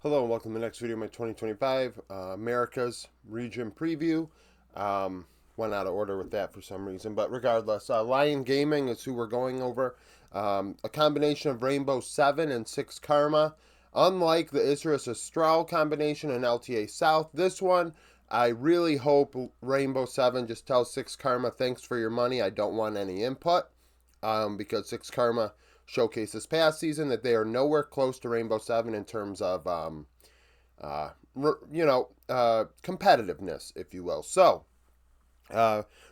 Hello and welcome to the next video of my 2025 America's Region Preview. Went out of order with that for some reason, but regardless, Lyon Gaming is who we're going over. A combination of Rainbow 7 and 6 Karma. Unlike the Isris Astral combination and LTA South, this one, I really hope Rainbow 7 just tells 6 Karma, thanks for your money, I don't want any input. Because 6 Karma showcased this past season that they are nowhere close to Rainbow 7 in terms of, competitiveness, if you will. So,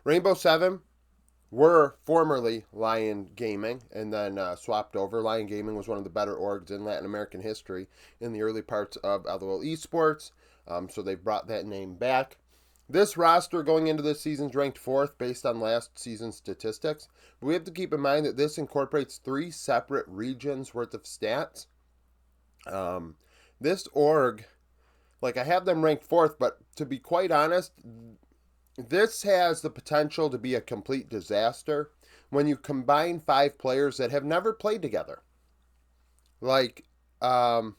Rainbow 7 were formerly Lyon Gaming and then swapped over. Lyon Gaming was one of the better orgs in Latin American history in the early parts of LOL Esports, so they've brought that name back. This roster going into this season is ranked 4th based on last season's statistics. But we have to keep in mind that this incorporates 3 separate regions worth of stats. This org, I have them ranked 4th, but to be quite honest, this has the potential to be a complete disaster when you combine 5 players that have never played together. Actually,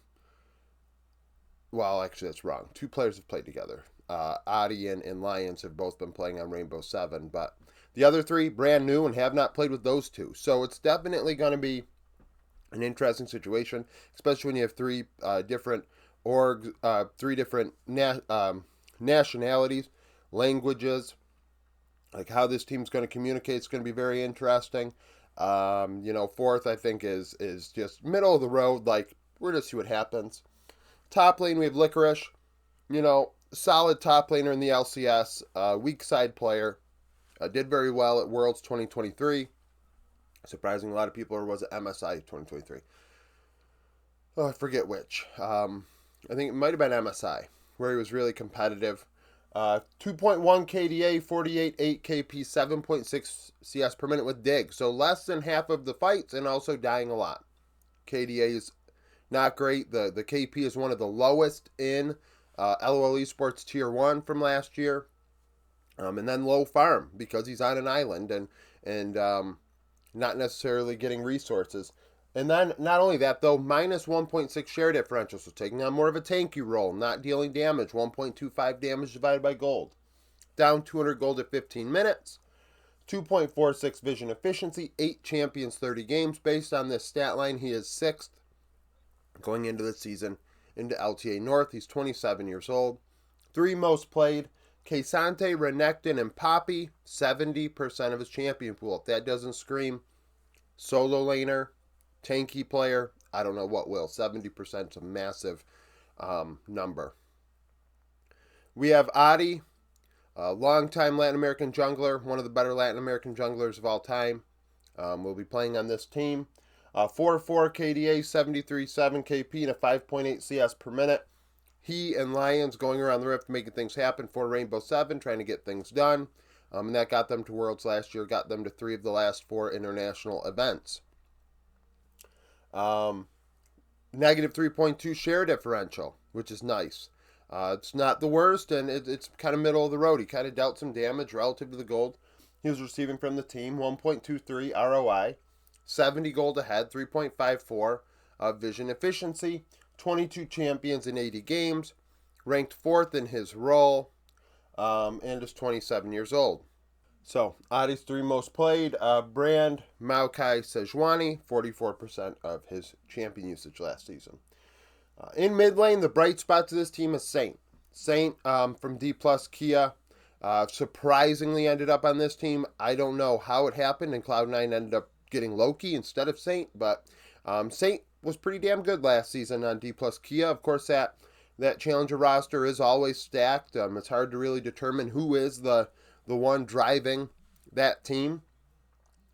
that's wrong. 2 players have played together. Adi and Lions have both been playing on Rainbow 7, but the other 3 brand new and have not played with those 2. So it's definitely going to be an interesting situation, especially when you have 3 different orgs, 3 different nationalities, languages, like how this team's going to communicate. It's going to be very interesting. 4th, I think, is just middle of the road. We're going to see what happens. Top lane, we have Licorice. Solid top laner in the LCS, weak side player, did very well at Worlds 2023. Surprising a lot of people, or was it MSI 2023? Oh, I forget which. I think it might have been MSI, where he was really competitive. 2.1 KDA, 48.8 KP, 7.6 CS per minute with dig. So less than half of the fights and also dying a lot. KDA is not great. The KP is one of the lowest in LOL Esports Tier 1 from last year. And then low farm because he's on an island and not necessarily getting resources. And then not only that, though, minus 1.6 share differential, so taking on more of a tanky role, not dealing damage, 1.25 damage divided by gold. Down 200 gold at 15 minutes. 2.46 vision efficiency, 8 champions, 30 games. Based on this stat line, he is 6th going into the season into LTA North. He's 27 years old. 3 most played, Kesante, Renekton, and Poppy, 70% of his champion pool. If that doesn't scream solo laner, tanky player, I don't know what will. 70% is a massive number. We have Adi, a longtime Latin American jungler, one of the better Latin American junglers of all time. Will be playing on this team. 4.4 KDA, 73.7 KP, and a 5.8 CS per minute. He and Lions going around the rift making things happen for Rainbow 7, trying to get things done. And that got them to Worlds last year, got them to 3 of the last 4 international events. Negative 3.2 share differential, which is nice. It's not the worst, and it's kind of middle of the road. He kind of dealt some damage relative to the gold he was receiving from the team. 1.23 ROI. 70 gold ahead, 3.54 vision efficiency, 22 champions in 80 games, ranked 4th in his role, and is 27 years old. So, Adi's 3 most played, Brand, Maokai, Sejuani, 44% of his champion usage last season. In mid lane, the bright spot to this team is Saint. Saint from D plus Kia surprisingly ended up on this team. I don't know how it happened, and Cloud9 ended up getting Loki instead of Saint, but Saint was pretty damn good last season on D plus Kia. Of course, that challenger roster is always stacked. It's hard to really determine who is the one driving that team,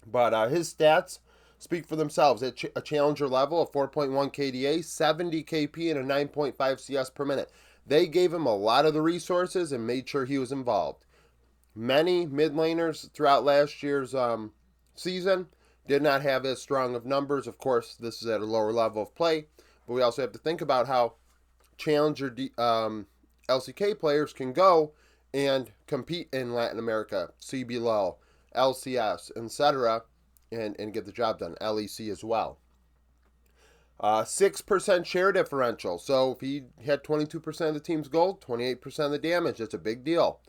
but his stats speak for themselves. At a challenger level, a 4.1 KDA, 70 KP, and a 9.5 CS per minute. They gave him a lot of the resources and made sure he was involved. Many mid laners throughout last year's season did not have as strong of numbers. Of course, this is at a lower level of play, but we also have to think about how challenger LCK players can go and compete in Latin America, CBLOL, LCS, etc., and get the job done. LEC as well. 6% share differential. So if he had 22% of the team's gold, 28% of the damage, that's a big deal.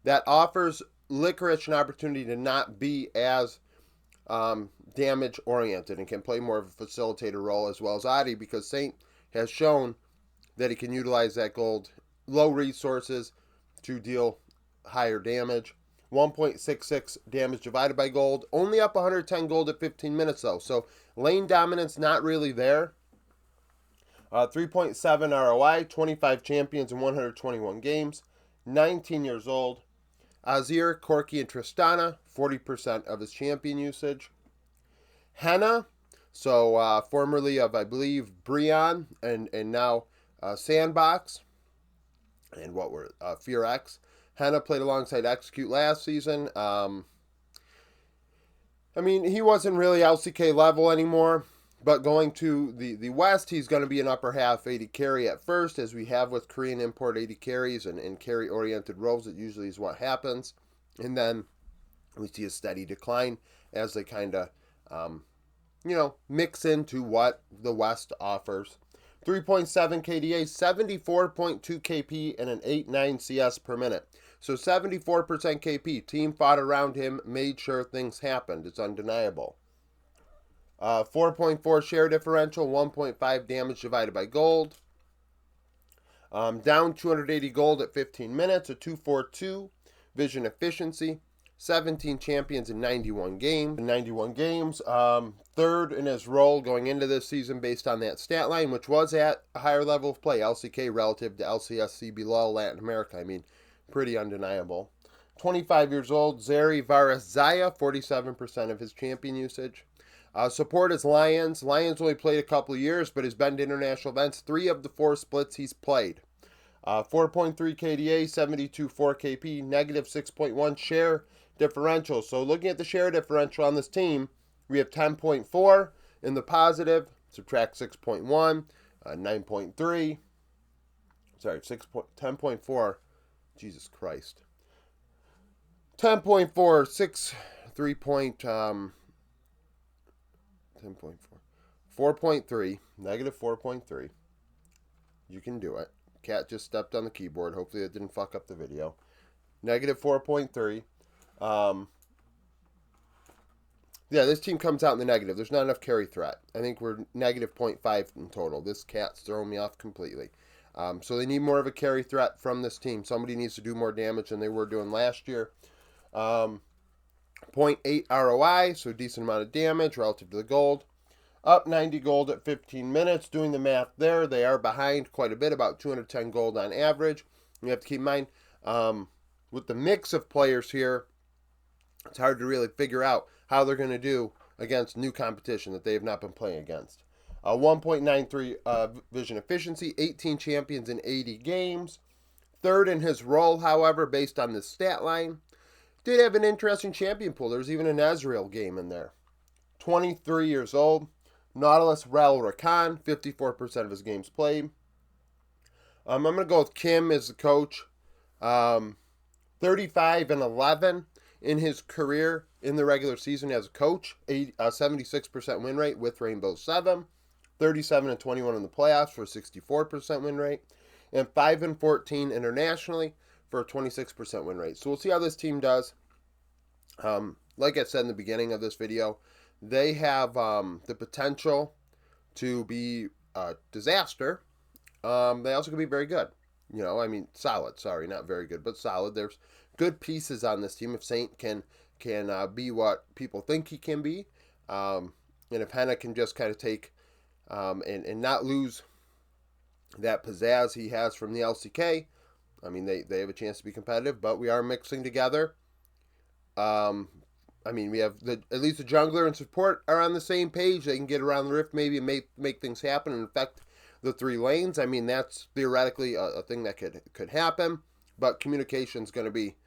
That offers Licorice an opportunity to not be as damage oriented and can play more of a facilitator role as well as Adi, because Saint has shown that he can utilize that gold, low resources, to deal higher damage. 1.66 damage divided by gold. Only up 110 gold at 15 minutes though. So lane dominance not really there. 3.7 ROI, 25 champions in 121 games. 19 years old. Azir, Corki, and Tristana, 40% of his champion usage. Henna, so formerly of, I believe, Brion, and now Sandbox, and what were Fear X. Henna played alongside Execute last season. I mean, he wasn't really LCK level anymore, but going to the West, he's going to be an upper half 80 carry at first, as we have with Korean import 80 carries and carry-oriented roles. It usually is what happens. And then we see a steady decline as they kind of, mix into what the West offers. 3.7 KDA, 74.2 KP, and an 8.9 CS per minute. So 74% KP. Team fought around him, made sure things happened. It's undeniable. 4.4 share differential, 1.5 damage divided by gold. Down 280 gold at 15 minutes, a 242 vision efficiency. 17 champions in 91 games. Third in his role going into this season based on that stat line, which was at a higher level of play, LCK relative to LCS CBLOL Latin America. I mean, pretty undeniable. 25 years old, Zeri Varazaya, 47% of his champion usage. Support is Lions. Lions only played a couple of years, but has been to international events 3 of the 4 splits he's played. 4.3 KDA, 72.4 KP, negative 6.1 share differential. So looking at the share differential on this team, we have 10.4 in the positive, subtract 6.1, 9.3, sorry, 10.4, Jesus Christ. 10.4, 6, 3 point, 10.4, 4.3, negative 4.3. You can do it. Cat just stepped on the keyboard. Hopefully that didn't fuck up the video. Negative 4.3. Yeah, this team comes out in the negative. There's not enough carry threat. I think we're negative 0.5 in total. This cat's throwing me off completely. So they need more of a carry threat from this team. Somebody needs to do more damage than they were doing last year. 0.8 ROI, so decent amount of damage relative to the gold. Up 90 gold at 15 minutes. Doing the math there, they are behind quite a bit, about 210 gold on average. You have to keep in mind, with the mix of players here, it's hard to really figure out how they're going to do against new competition that they have not been playing against. 1.93 vision efficiency, 18 champions in 80 games. Third in his role, however, based on this stat line. Did have an interesting champion pool. There's even an Ezreal game in there. 23 years old. Nautilus Ral Rakan, 54% of his games played. I'm going to go with Kim as the coach. 35-11 in his career in the regular season as a coach. 76% win rate with Rainbow 7. 37-21 in the playoffs for a 64% win rate. And 5-14 internationally for a 26% win rate. So we'll see how this team does. Like I said in the beginning of this video, they have the potential to be a disaster. They also can be very good. Solid. Sorry, not very good, but solid. There's good pieces on this team. If Saint can be what people think he can be, and if Henna can just kind of take and not lose that pizzazz he has from the LCK, I mean, they have a chance to be competitive, but we are mixing together. We have at least the jungler and support are on the same page. They can get around the rift maybe and make things happen and affect the 3 lanes. I mean, that's theoretically a thing that could happen, but communication is going to be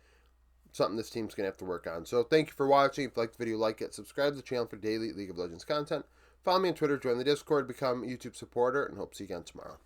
something this team's going to have to work on. So thank you for watching. If you liked the video, like it, subscribe to the channel for daily League of Legends content. Follow me on Twitter, join the Discord, become a YouTube supporter, and hope to see you again tomorrow.